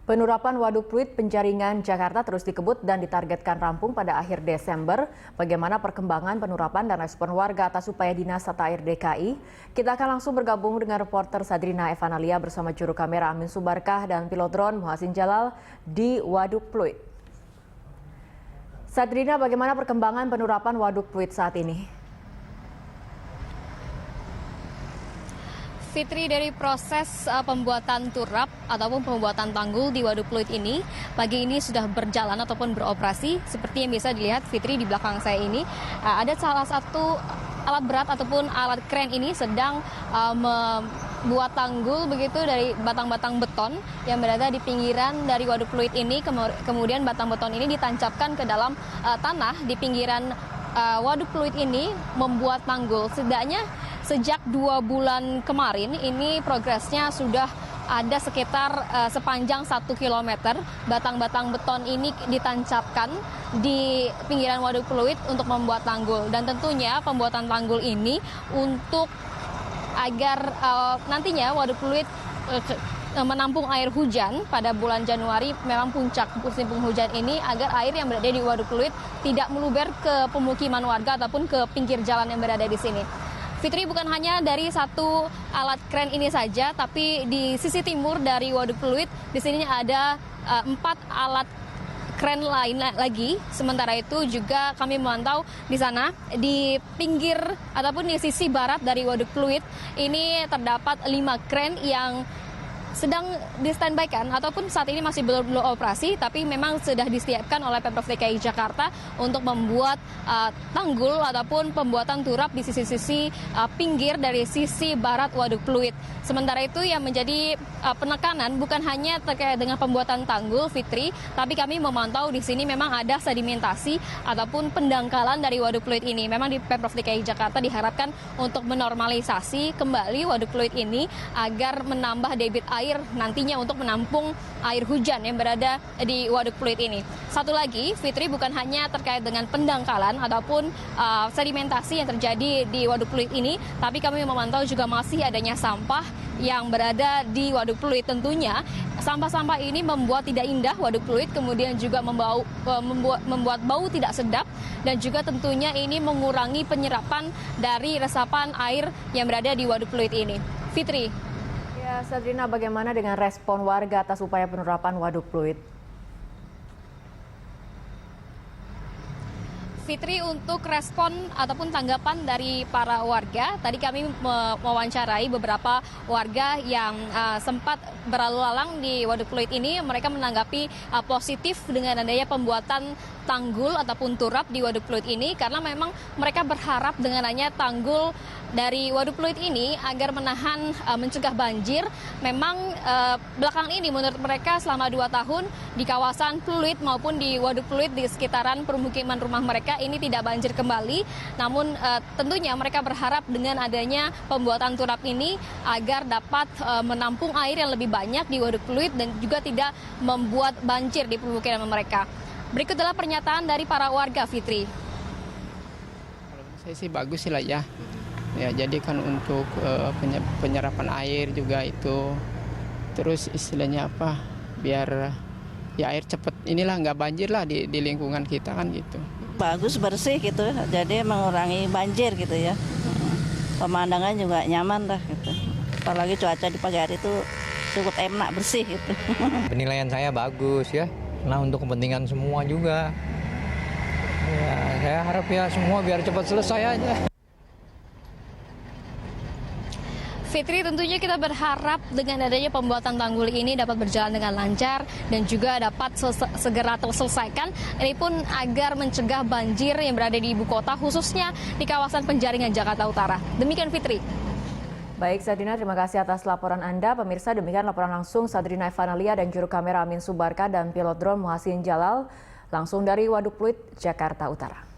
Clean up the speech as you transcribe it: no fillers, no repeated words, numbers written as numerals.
Penerapan waduk fluid penjaringan Jakarta terus dikebut dan ditargetkan rampung pada akhir Desember. Bagaimana perkembangan penerapan dan respon warga atas upaya Dinas Tata Air DKI? Kita akan langsung bergabung dengan reporter Sadrina Evanalia bersama juru kamera Amin Subarkah dan pilot drone Muhsin Jalal di waduk fluid. Sadrina, bagaimana perkembangan penerapan waduk fluid saat ini? Fitri, dari proses pembuatan turap ataupun pembuatan tanggul di waduk fluid ini, pagi ini sudah berjalan ataupun beroperasi. Seperti yang bisa dilihat Fitri di belakang saya ini, ada salah satu alat berat ataupun alat kren ini sedang membuat tanggul begitu dari batang-batang beton yang berada di pinggiran dari waduk fluid ini. Kemudian batang beton ini ditancapkan ke dalam tanah di pinggiran waduk fluid ini membuat tanggul. Setidaknya sejak 2 bulan kemarin ini progresnya sudah ada sekitar sepanjang 1 km. Batang-batang beton ini ditancapkan di pinggiran waduk fluid untuk membuat tanggul. Dan tentunya pembuatan tanggul ini untuk agar nantinya waduk fluid menampung air hujan pada bulan Januari, memang puncak musim penghujan ini, agar air yang berada di waduk fluid tidak meluber ke pemukiman warga ataupun ke pinggir jalan yang berada di sini. Fitri, bukan hanya dari satu alat kren ini saja, tapi di sisi timur dari waduk fluid di sini ada 4 alat kren lain lagi. Sementara itu juga kami memantau di sana di pinggir ataupun di sisi barat dari waduk fluid ini terdapat 5 kren yang sedang di-standby-kan ataupun saat ini masih belum operasi, tapi memang sudah disiapkan oleh Pemprov DKI Jakarta untuk membuat tanggul ataupun pembuatan turap di sisi-sisi pinggir dari sisi barat waduk fluid. Sementara itu yang menjadi penekanan bukan hanya terkait dengan pembuatan tanggul, Fitri, tapi kami memantau di sini memang ada sedimentasi ataupun pendangkalan dari waduk fluid ini. Memang di Pemprov DKI Jakarta diharapkan untuk menormalisasi kembali waduk fluid ini agar menambah debit air nantinya untuk menampung air hujan yang berada di waduk fluid ini. Satu lagi, Fitri, bukan hanya terkait dengan pendangkalan ataupun sedimentasi yang terjadi di waduk fluid ini, tapi kami memantau juga masih adanya sampah yang berada di waduk fluid. Tentunya sampah-sampah ini membuat tidak indah waduk fluid, kemudian juga membuat bau tidak sedap, dan juga tentunya ini mengurangi penyerapan dari resapan air yang berada di waduk fluid ini. Fitri. Ya, Sadrina, bagaimana dengan respon warga atas upaya penerapan waduk fluid? Fitri, untuk respon ataupun tanggapan dari para warga, tadi kami mewawancarai beberapa warga yang sempat berlalu lalang di waduk fluid ini. Mereka menanggapi positif dengan adanya pembuatan tanggul ataupun turap di waduk fluid ini, karena memang mereka berharap dengan adanya tanggul dari waduk fluid ini agar mencegah banjir. Memang belakangan ini menurut mereka selama 2 tahun di kawasan fluid maupun di waduk fluid di sekitaran permukiman rumah mereka ini tidak banjir kembali. Namun tentunya mereka berharap dengan adanya pembuatan turap ini agar dapat menampung air yang lebih banyak di waduk fluid dan juga tidak membuat banjir di permukiman mereka. Berikut adalah pernyataan dari para warga, Fitri. Kalau saya sih bagus sih lah ya. Ya, jadi kan untuk penyerapan air juga itu, terus istilahnya apa, biar ya air cepat inilah nggak banjir lah di lingkungan kita kan gitu. Bagus, bersih gitu, jadi mengurangi banjir gitu ya. Pemandangan juga nyaman lah gitu. Apalagi cuaca di pagi hari itu cukup enak, bersih gitu. Penilaian saya bagus ya, nah untuk kepentingan semua juga. Ya, saya harap ya semua biar cepat selesai aja. Fitri, tentunya kita berharap dengan adanya pembuatan tanggul ini dapat berjalan dengan lancar dan juga dapat segera terselesaikan. Ini pun agar mencegah banjir yang berada di ibu kota, khususnya di kawasan Penjaringan Jakarta Utara. Demikian, Fitri. Baik, Sadrina, terima kasih atas laporan Anda. Pemirsa, demikian laporan langsung Sadrina Evanalia dan juru kamera Amin Subarkah dan pilot drone Muhsin Jalal langsung dari waduk fluid Jakarta Utara.